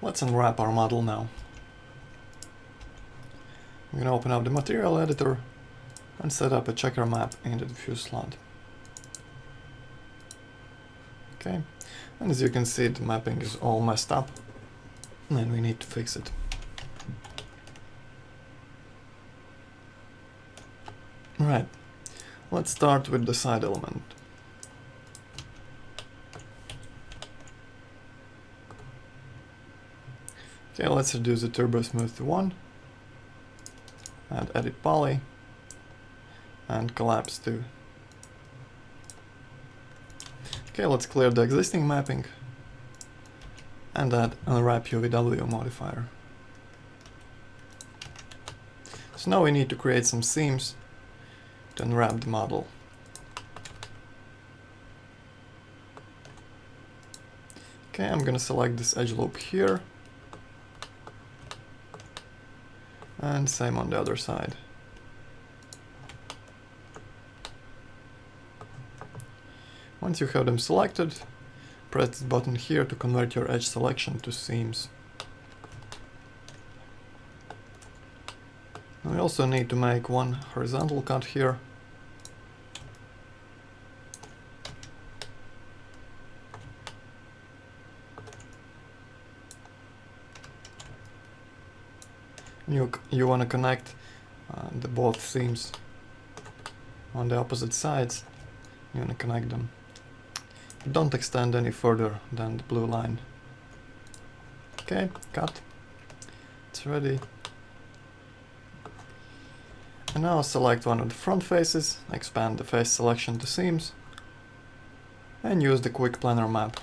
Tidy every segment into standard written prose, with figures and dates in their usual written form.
Let's unwrap our model now. I'm going to open up the material editor and set up a checker map in the diffuse slot. Okay, and as you can see, the mapping is all messed up and we need to fix it. Right, let's start with the side element. Okay, let's reduce the turbo smooth to 1 and edit poly and collapse to. Okay, let's clear the existing mapping and add unwrap UVW modifier. So now we need to create some seams to unwrap the model. Okay, I'm gonna select this edge loop here and same on the other side. Once you have them selected, press this button here to convert your edge selection to seams. We also need to make one horizontal cut here. You want to connect the both seams on the opposite sides. You want to connect them. Don't extend any further than the blue line. Okay, cut. It's ready. And now select one of the front faces, expand the face selection to seams, and use the quick planar map.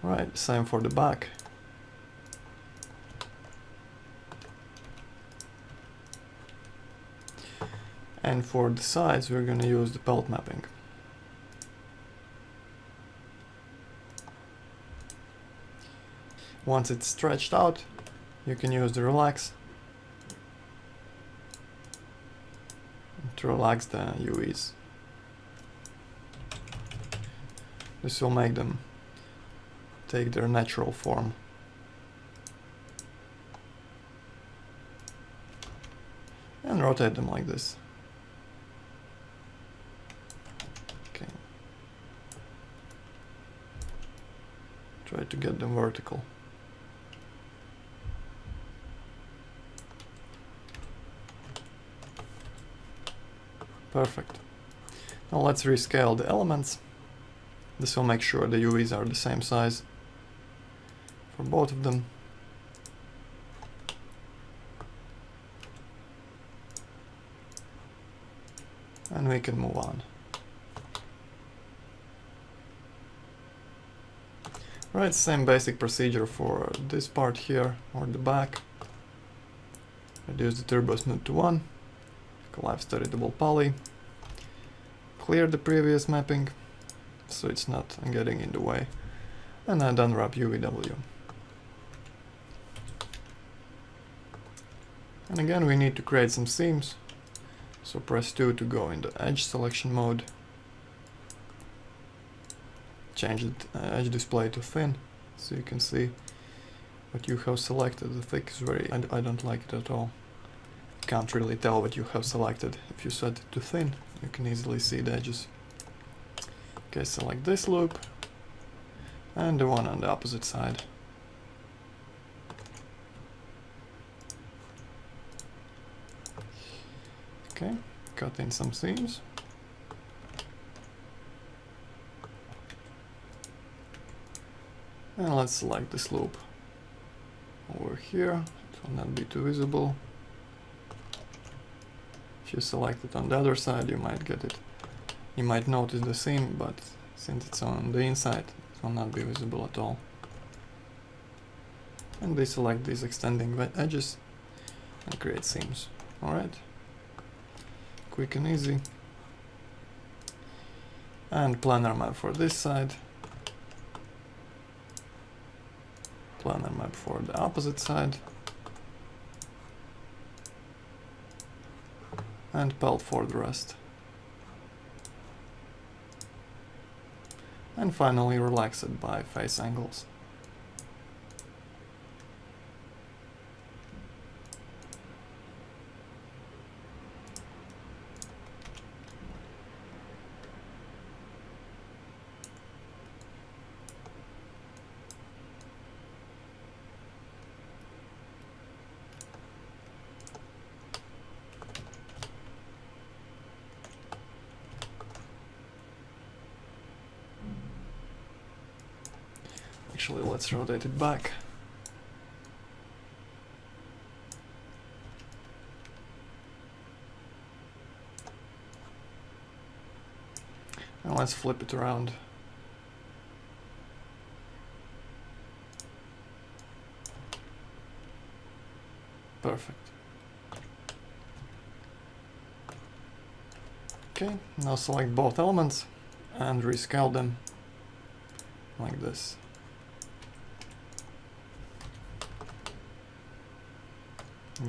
Right, same for the back. And for the sides, we're going to use the pelt mapping. Once it's stretched out, you can use the relax to relax the UVs. This will make them take their natural form. And rotate them like this. Try to get them vertical. Perfect. Now let's rescale the elements. This will make sure the UVs are the same size for both of them. And we can move on. Right, same basic procedure for this part here, or the back. Reduce the turbo smooth to 1, collapse the editable poly, clear the previous mapping, so it's not getting in the way, and add unwrap UVW. And again, we need to create some seams, so press 2 to go in the edge selection mode. Change the edge display to thin, so you can see what you have selected. The thick is I don't like it at all. You can't really tell what you have selected. If you set it to thin, you can easily see the edges. Okay, select this loop, and the one on the opposite side. Okay, cut in some seams. And let's select this loop over here. It will not be too visible. If you select it on the other side, you might get it. You might notice the seam, but since it's on the inside, it will not be visible at all. And deselect these extending edges and create seams. Alright. Quick and easy. And planar map for this side. Planar map for the opposite side. And pelt for the rest. And finally relax it by face angles. Actually, let's rotate it back. And let's flip it around. Perfect. Okay, now select both elements and rescale them like this.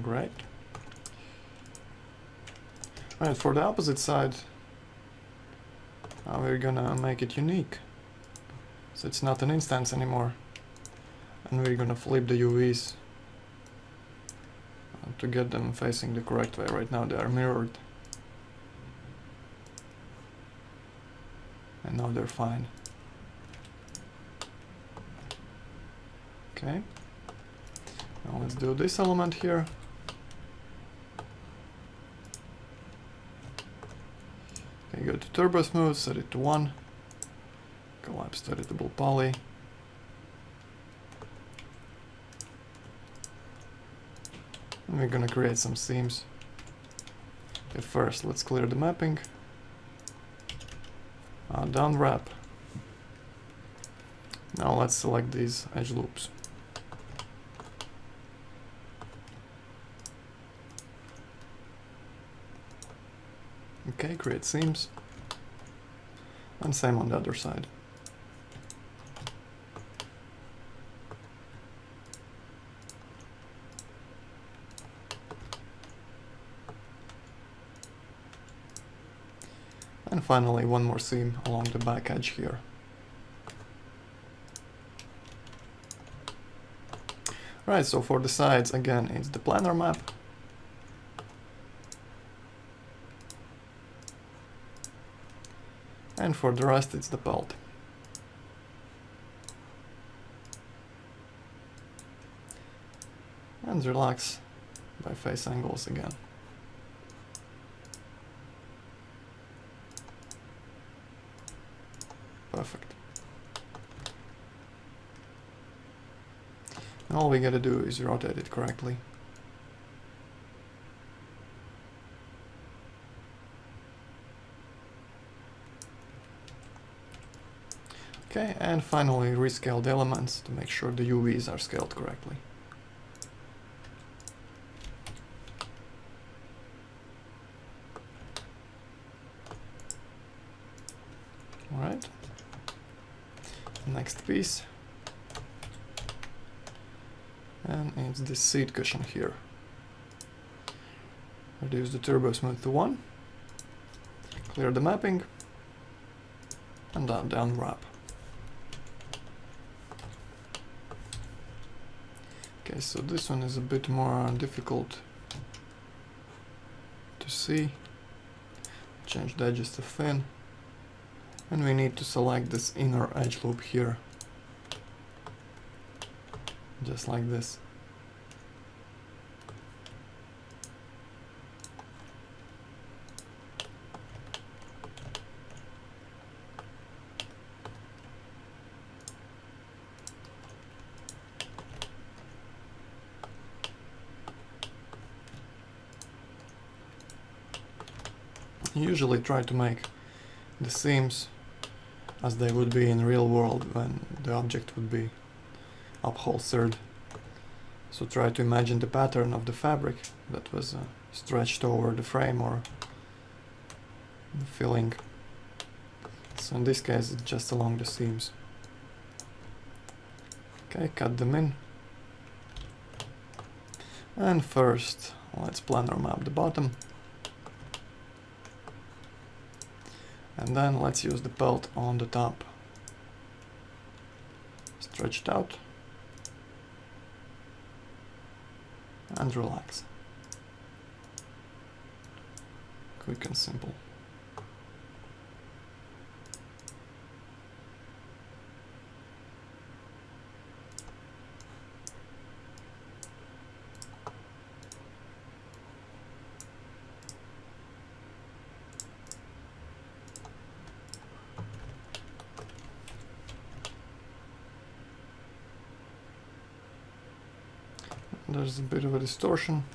Great. Alright, for the opposite side, we're gonna make it unique. So it's not an instance anymore. And we're gonna flip the UVs to get them facing the correct way. Right now they are mirrored. And now they're fine. Okay. Now let's do this element here. Okay, go to Turbo Smooth, set it to 1. Collapse to editable poly. And we're gonna create some seams. Okay, first let's clear the mapping. Down wrap. Now let's select these edge loops. Okay, create seams. And same on the other side. And finally one more seam along the back edge here. Right, so for the sides again it's the planar map. And for the rest it's the pelt. And relax by face angles again. Perfect. And all we gotta do is rotate it correctly. Okay, and finally rescale the elements to make sure the UVs are scaled correctly. Alright. Next piece. And it's this seat cushion here. Reduce the Turbo Smooth to 1. Clear the mapping. And down wrap. Okay, so this one is a bit more difficult to see. Change the edges to thin. And we need to select this inner edge loop here. Just like this. Usually try to make the seams as they would be in real world when the object would be upholstered. So try to imagine the pattern of the fabric that was stretched over the frame or the filling. So in this case it's just along the seams. Okay, cut them in. And first let's planar map the bottom. And then let's use the pelt on the top Stretch it out. And relax. Quick and simple. There's a bit of a distortion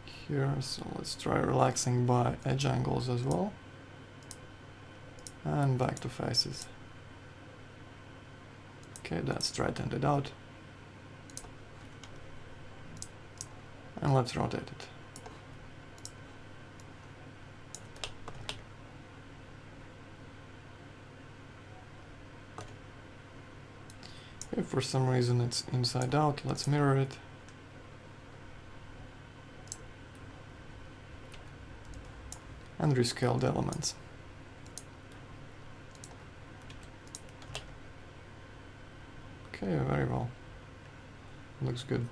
here, so let's try relaxing by edge angles as well. And back to faces. Okay, that's straightened it out. And let's rotate it. If for some reason it's inside out, let's mirror it. And rescale the elements. Okay, very well. Looks good.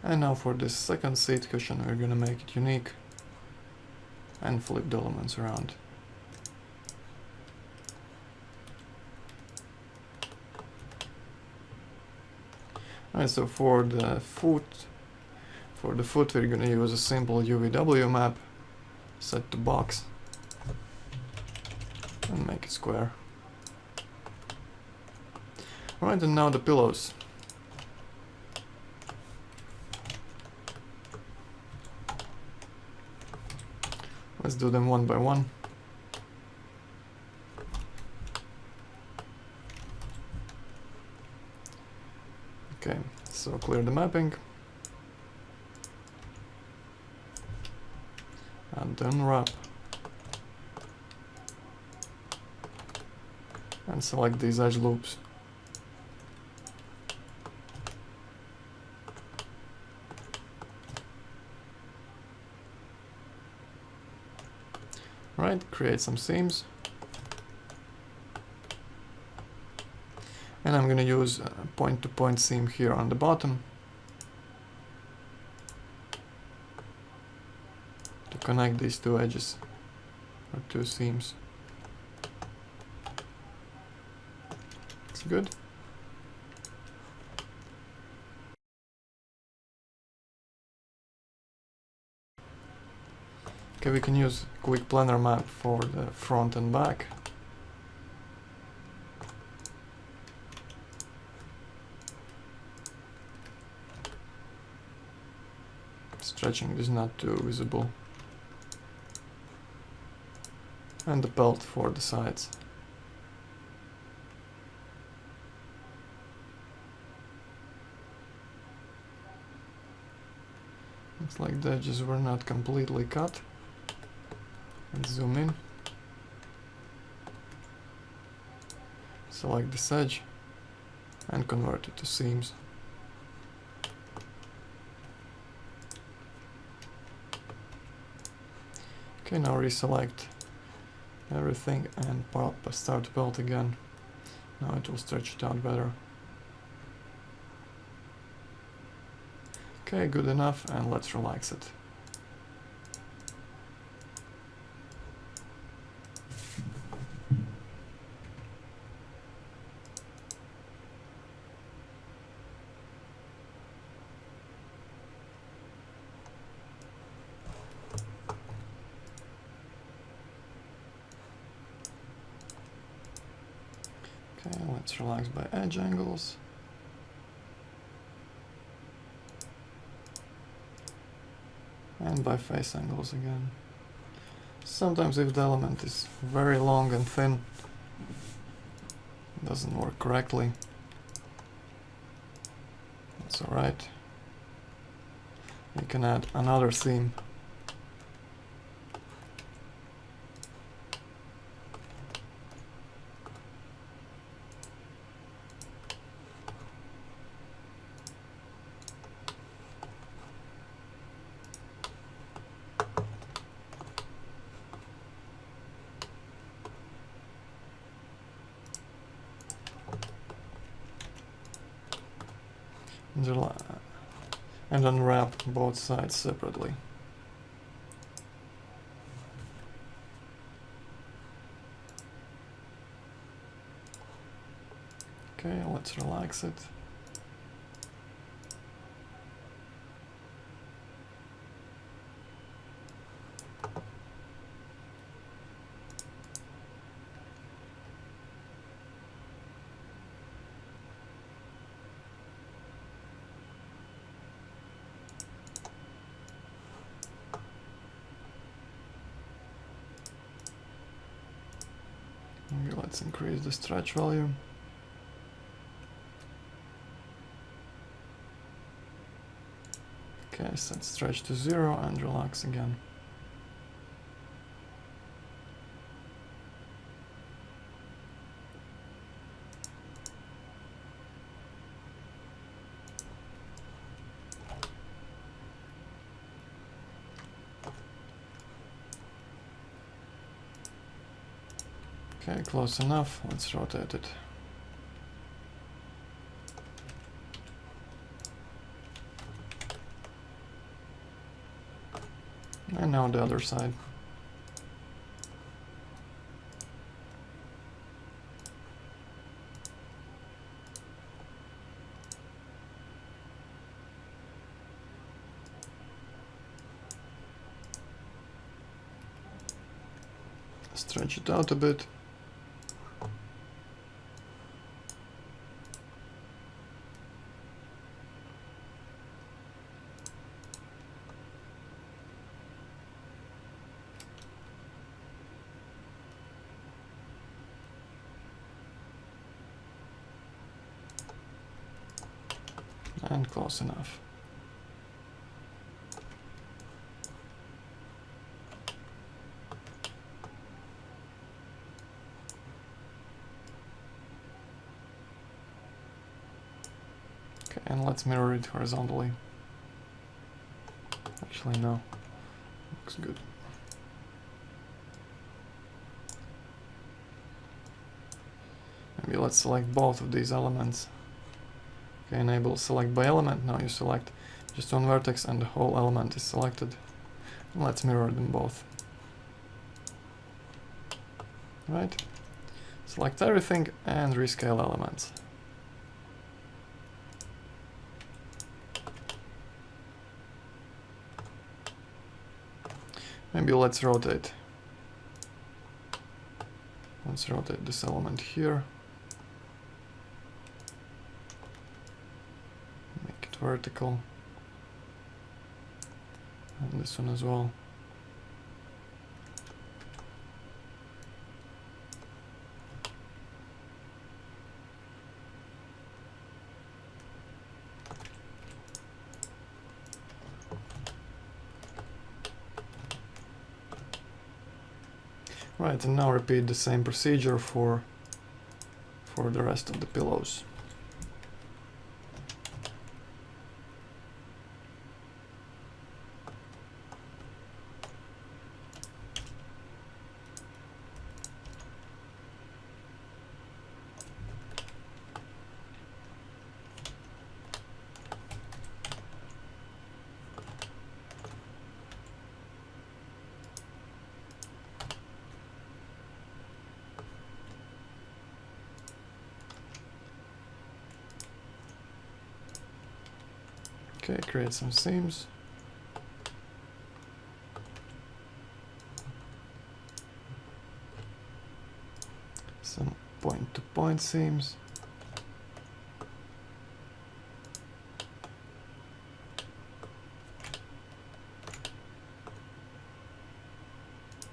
And now for this second seat cushion, we're gonna make it unique and flip the elements around. Alright, so for the foot we're gonna use a simple UVW map, set to box, and make it square. Alright, and now the pillows. Let's do them one by one. Okay, so clear the mapping. And unwrap. And select these edge loops. Right, create some seams. And I'm gonna use a point-to-point seam here on the bottom to connect these two edges, or two seams. It's good. Okay, we can use quick planar map for the front and back. Stretching is not too visible. And the pelt for the sides. Looks like the edges were not completely cut. Let's zoom in. Select this edge and convert it to seams. Okay, now reselect everything and start the belt again. Now it will stretch it out better. Okay, good enough, and let's relax it. Okay, let's relax by edge angles. And by face angles again. Sometimes if the element is very long and thin, it doesn't work correctly. That's alright. You can add another seam. and unwrap both sides separately. Okay, let's relax it. Okay, let's increase the stretch value. Okay, set stretch to 0 and relax again. Okay, close enough. Let's rotate it. And now the other side. Stretch it out a bit. And close enough. Okay, and let's mirror it horizontally. Actually, no. Looks good. Maybe let's select both of these elements. Okay, enable select by element. Now you select just one vertex and the whole element is selected. And let's mirror them both. Right. Select everything and rescale elements. Maybe let's rotate. Let's rotate this element here. Make it vertical. And this one as well. Right, and now repeat the same procedure for the rest of the pillows. Okay, create some seams. Some point-to-point seams.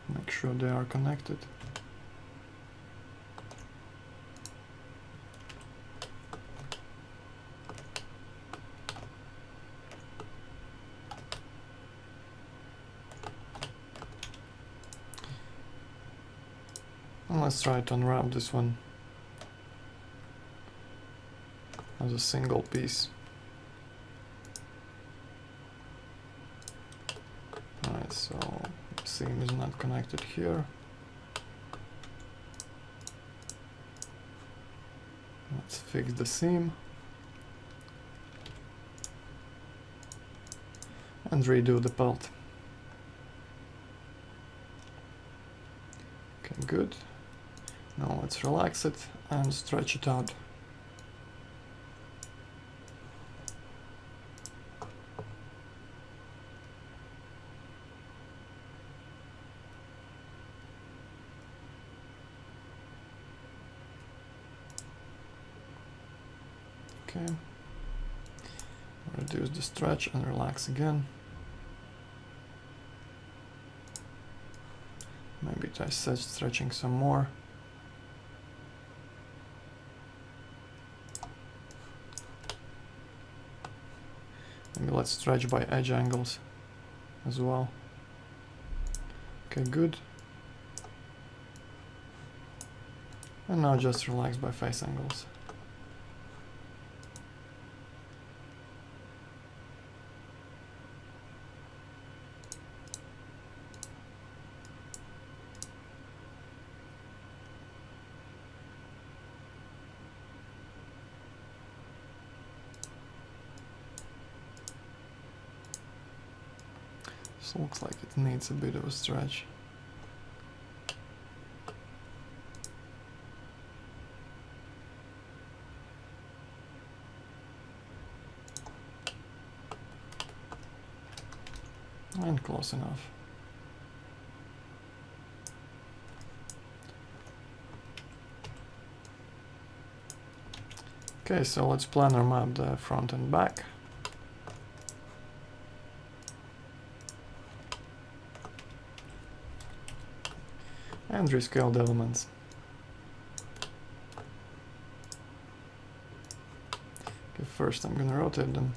Make sure they are connected. And let's try to unwrap this one as a single piece. Alright, so seam is not connected here. Let's fix the seam. and redo the pelt. Okay, good. Now let's relax it and stretch it out. Okay. Reduce the stretch and relax again. Maybe try stretching some more. Maybe let's stretch by edge angles as well. Okay, good. And now just relax by face angles. This looks like it needs a bit of a stretch. And close enough. Okay, so let's planar map the front and back. And rescale the elements. Okay, first I'm gonna rotate them.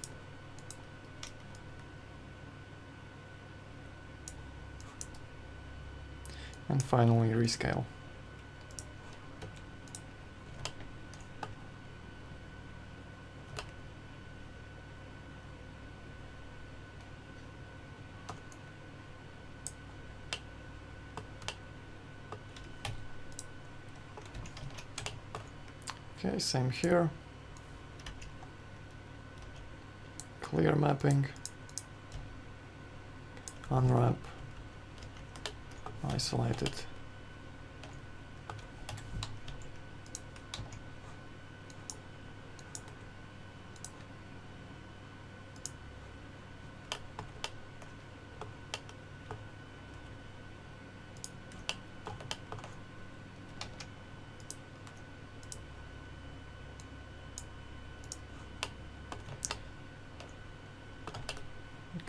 And finally rescale. Okay, same here. Clear mapping. Unwrap. Isolate it.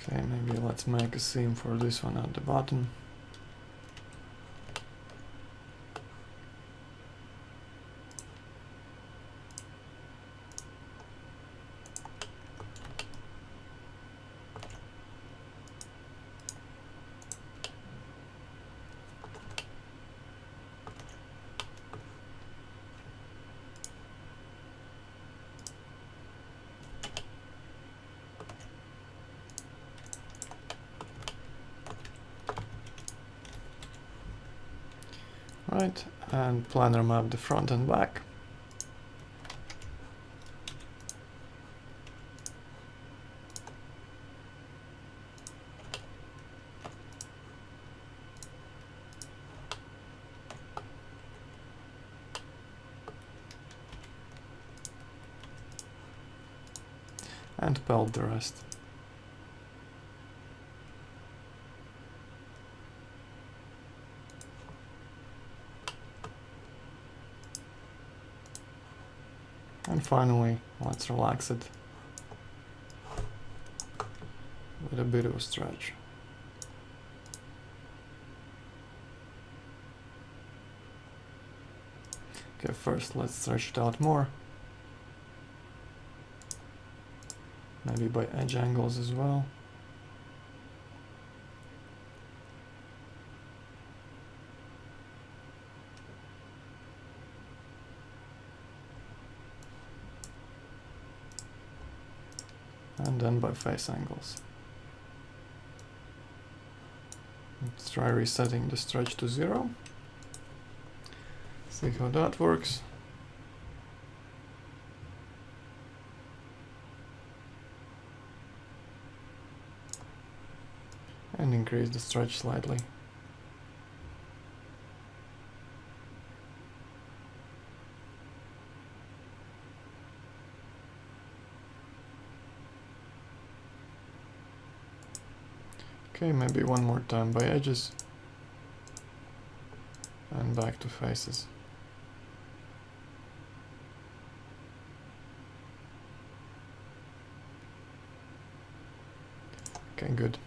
Okay, maybe let's make a seam for this one at the bottom. Right, and planar map the front and back. And pelt the rest. And finally, let's relax it with a bit of a stretch. Okay, first let's stretch it out more. Maybe by edge angles as well. And then by face angles. Let's try resetting the stretch to 0. See how that works. and increase the stretch slightly. Okay, maybe one more time by edges and back to faces. Okay, good.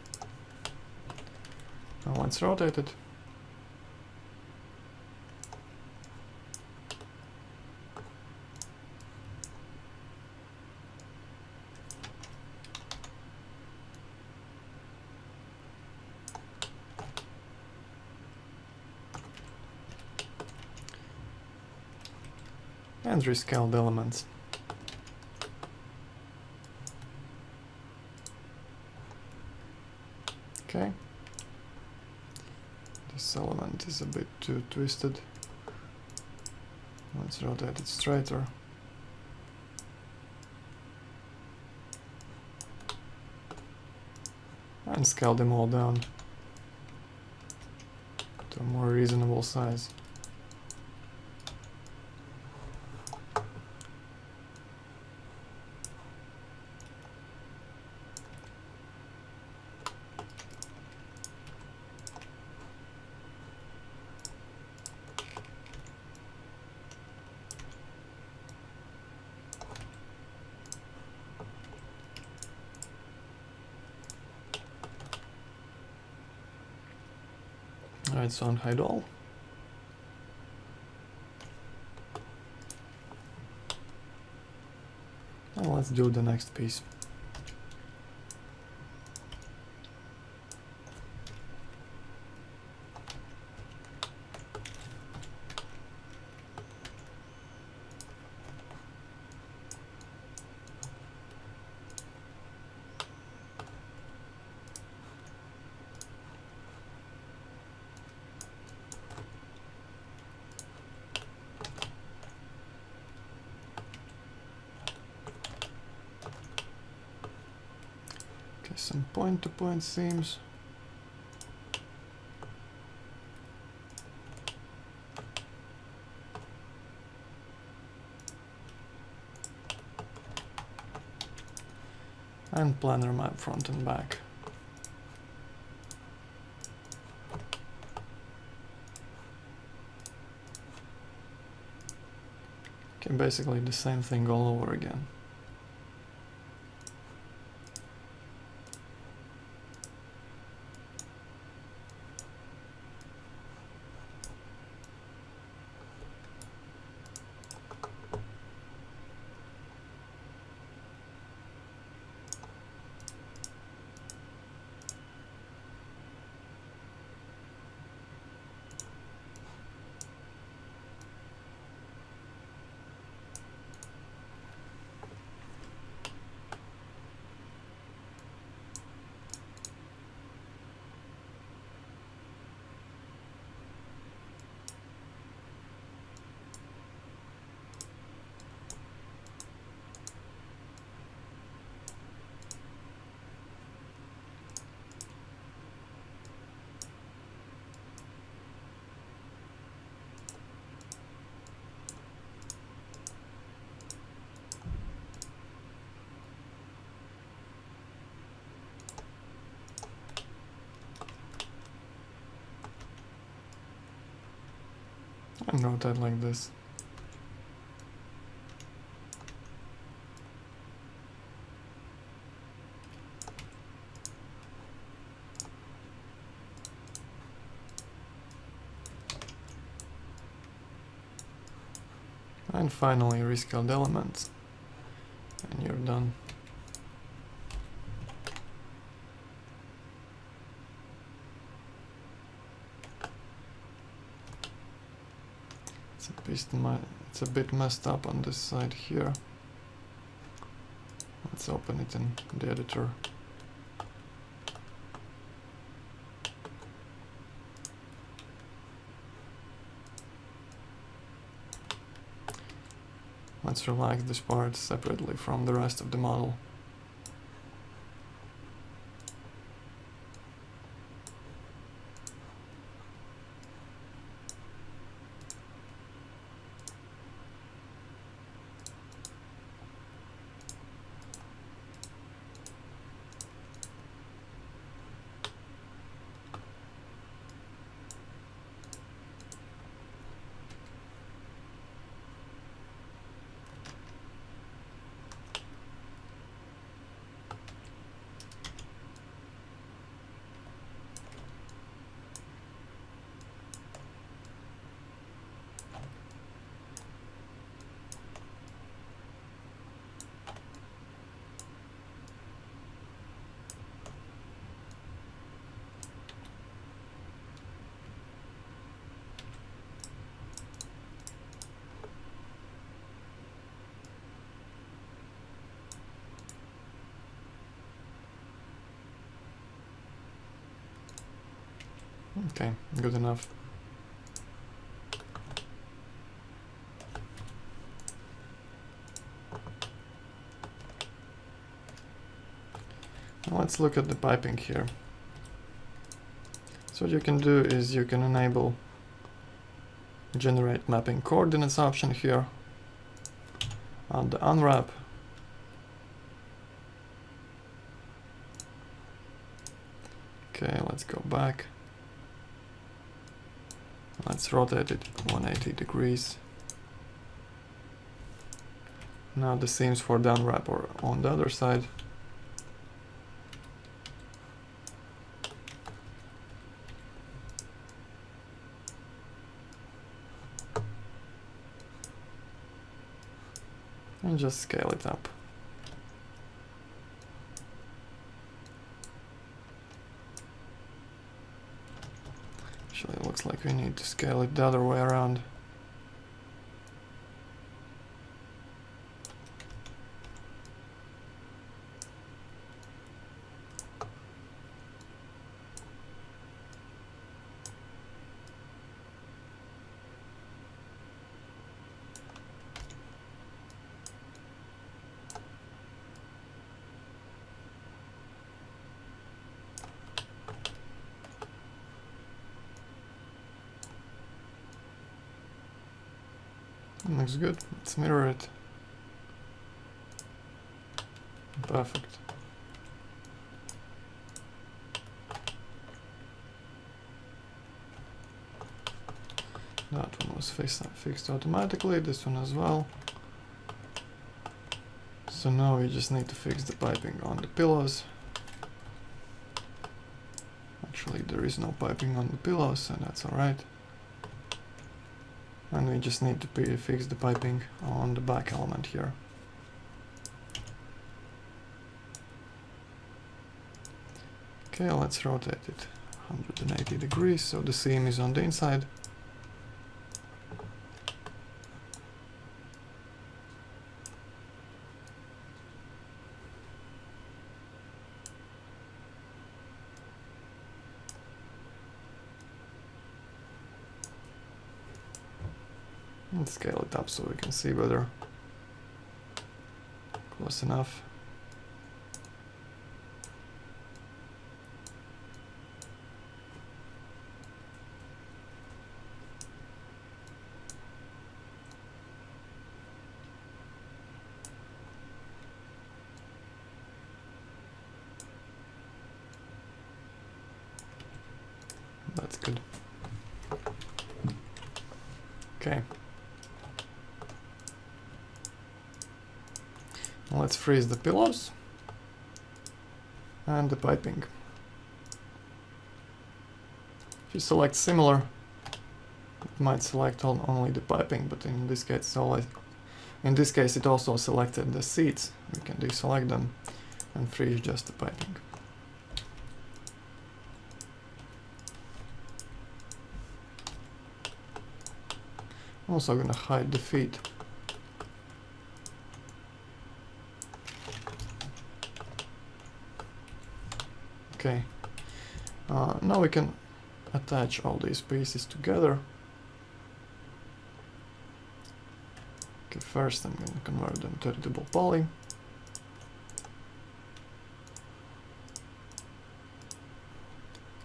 Now let's rotate it. And rescale the elements. Okay. This element is a bit too twisted. Let's rotate it straighter. And scale them all down to a more reasonable size. Alright, so unhide all. And let's do the next piece. Some point-to-point seams. And planar map front and back. Okay, basically the same thing all over again. And rotate like this. And finally rescale the elements. And you're done. It's a bit messed up on this side here. Let's open it in the editor. Let's relax this part separately from the rest of the model. Okay, good enough. Now let's look at the piping here. So what you can do is you can enable generate mapping coordinates option here on the unwrap. Okay, let's go back. Let's rotate it 180 degrees. Now the seams for the unwrap are on the other side. And just scale it up. Actually, it looks like we need to scale it the other way around. Looks good. Let's mirror it. Perfect. That one was fixed automatically, this one as well. So now we just need to fix the piping on the pillows. Actually, there is no piping on the pillows, and that's alright. And we just need to fix the piping on the back element here. Okay, let's rotate it 180 degrees so the seam is on the inside. And scale it up so we can see better. Close enough. That's good. Okay. Let's freeze the pillows and the piping. If you select similar, it might select only the piping, but in this case it also selected the seats. We can deselect them and freeze just the piping. I'm also gonna hide the feet. Okay, now we can attach all these pieces together. Okay, first I'm going to convert them to editable poly.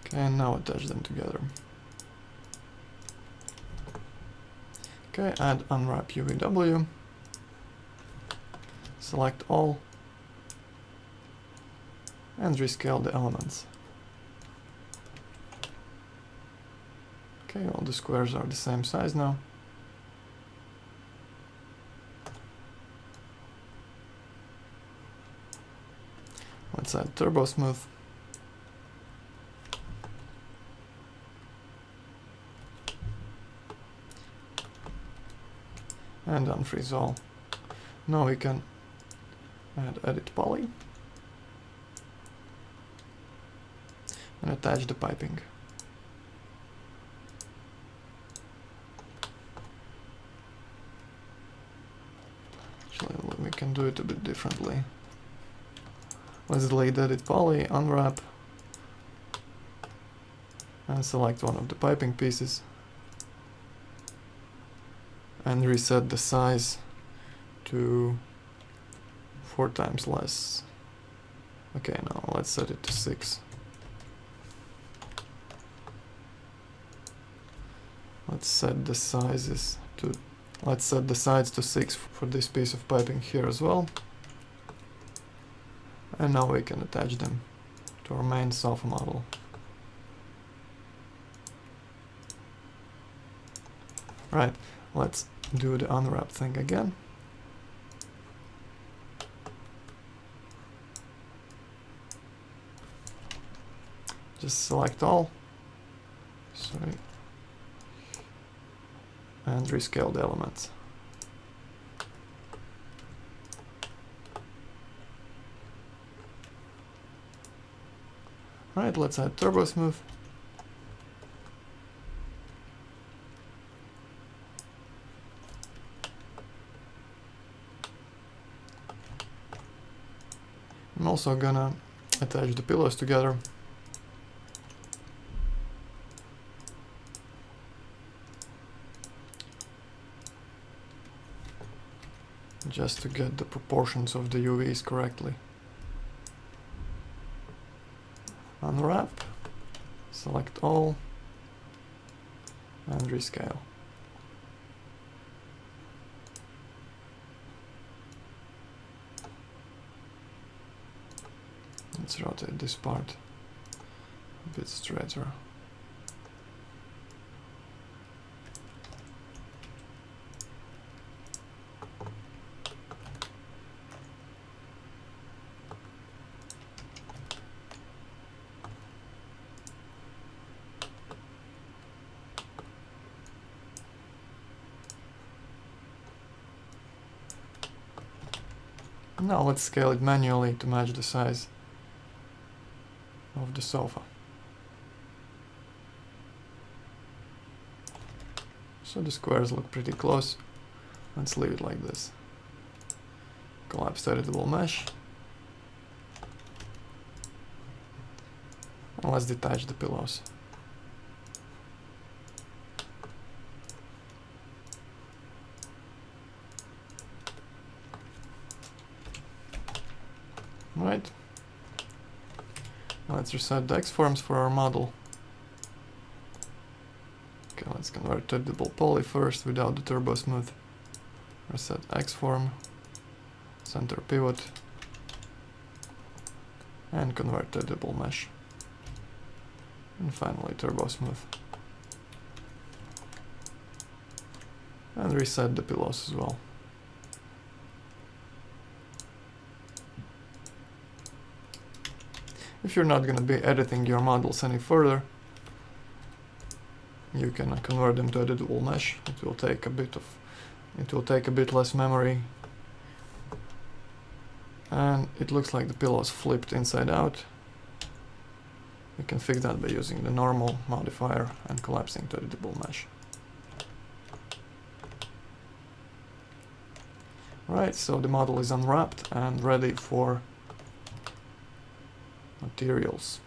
Okay, and now attach them together. Okay, add unwrap UVW. Select all. And rescale the elements. Okay, all the squares are the same size now. Let's add turbo smooth. And unfreeze all. Now we can add edit poly. And attach the piping. Actually, we can do it a bit differently. Let's delete edit poly, unwrap, and select one of the piping pieces and reset the size to 4 times less. Okay, now let's set it to 6. Let's set the sides to 6 for this piece of piping here as well. And now we can attach them to our main sofa model. Right, let's do the unwrap thing again. Just select all. Sorry. And rescale the elements. Right, let's add turbo smooth. I'm also gonna attach the pillows together. Just to get the proportions of the UVs correctly. Unwrap, select all, and rescale. Let's rotate this part a bit straighter. Now let's scale it manually to match the size of the sofa. So the squares look pretty close. Let's leave it like this. Collapse editable mesh. And let's detach the pillows. Right. Let's reset the X-forms for our model. Okay, let's convert to editable poly first without the turbo smooth. Reset X-form, center pivot, and convert to editable mesh. And finally turbo smooth. And reset the pillows as well. If you're not going to be editing your models any further, you can convert them to editable mesh. It will take a bit less memory. And it looks like the pillows flipped inside out. You can fix that by using the normal modifier and collapsing to editable mesh. Right, so the model is unwrapped and ready for materials.